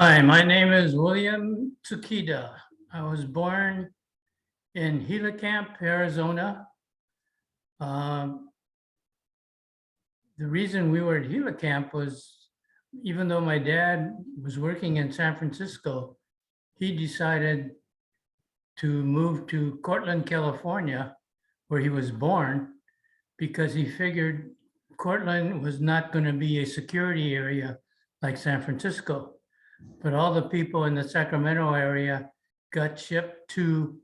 Hi, my name is William Tsukida. I was born in Gila Camp, Arizona. Um, the reason we were at Gila Camp was even though my dad was working in San Francisco, he decided to move to Cortland, California, where he was born, because he figured Cortland was not going to be a security area like San Francisco. But all the people in the Sacramento area got shipped to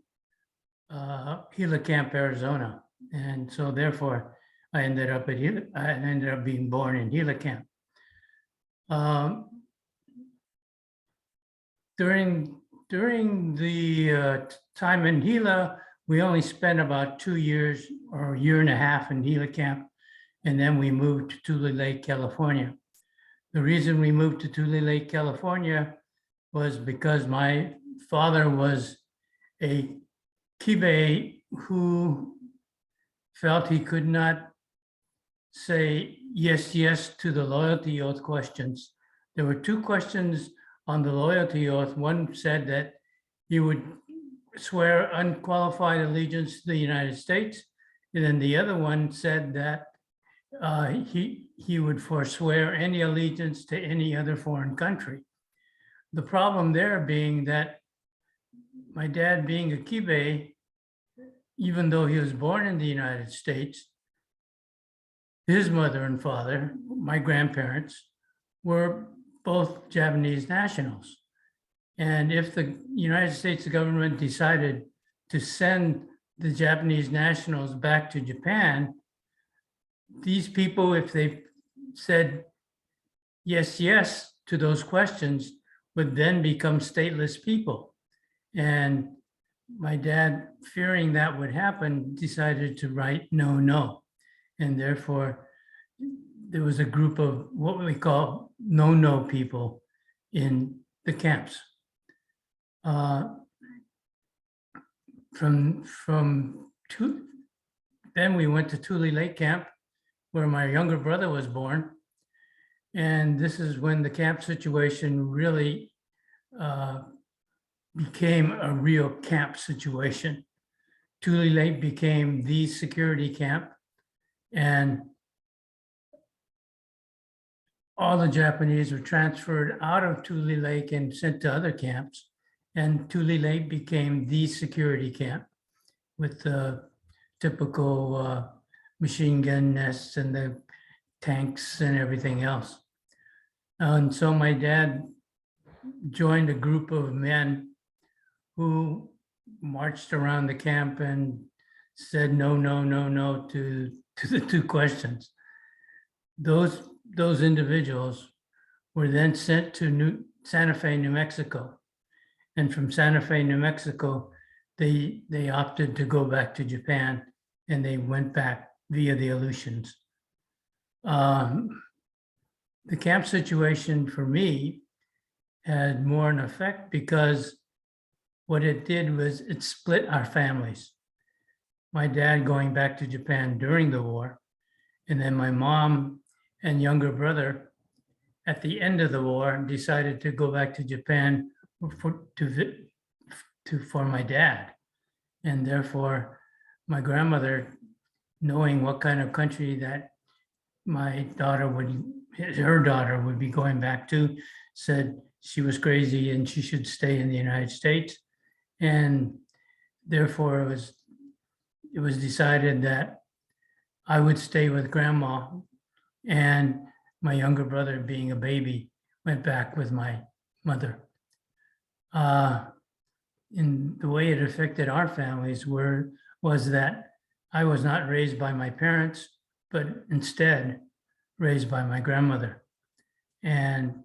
Gila Camp, Arizona. And so therefore, I ended up being born in Gila Camp. Um, during the time in Gila, we only spent about 2 years or a year and a half in Gila Camp, and then we moved to Tule Lake, California. The reason we moved to Tule Lake, California was because my father was a Kibe who felt he could not say yes, yes to the loyalty oath questions. There were two questions on the loyalty oath. One said that he would swear unqualified allegiance to the United States. And then the other one said that he would forswear any allegiance to any other foreign country. The problem there being that my dad being a Kibe, even though he was born in the United States, his mother and father, my grandparents, were both Japanese nationals. And if the United States government decided to send the Japanese nationals back to Japan, these people, if they said yes, yes to those questions, would then become stateless people. And my dad, fearing that would happen, decided to write no, no. And therefore, there was a group of what we call no people in the camps. Then we went to Tule Lake Camp, where my younger brother was born. And this is when the camp situation really became a real camp situation. Tule Lake became the security camp, and all the Japanese were transferred out of Tule Lake and sent to other camps. And Tule Lake became the security camp with the typical machine gun nests and the tanks and everything else. And so my dad joined a group of men who marched around the camp and said no, no, no, no to the two questions. Those individuals were then sent to Santa Fe, New Mexico. And from Santa Fe, New Mexico, they opted to go back to Japan, and they went back via the Aleutians. The camp situation for me had more an effect because what it did was it split our families. My dad going back to Japan during the war, and then my mom and younger brother at the end of the war decided to go back to Japan for my dad. And therefore, my grandmother, knowing what kind of country that her daughter would be going back to, said she was crazy and she should stay in the United States. And therefore, it was decided that I would stay with grandma, and my younger brother, being a baby, went back with my mother. And the way it affected our families was that I was not raised by my parents, but instead raised by my grandmother. And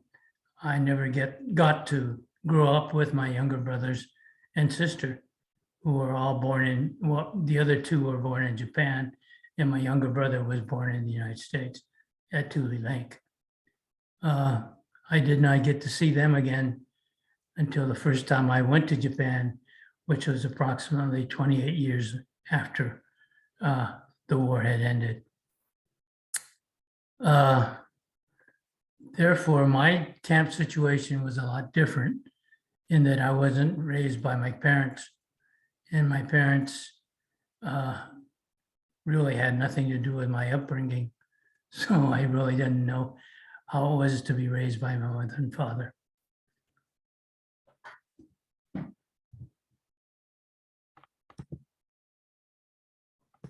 I never got to grow up with my younger brothers and sister, who were all the other two were born in Japan, and my younger brother was born in the United States at Tule Lake. I did not get to see them again until the first time I went to Japan, which was approximately 28 years after the war had ended. therefore, my camp situation was a lot different in that I wasn't raised by my parents, and my parents really had nothing to do with my upbringing. So I really didn't know how it was to be raised by my mother and father.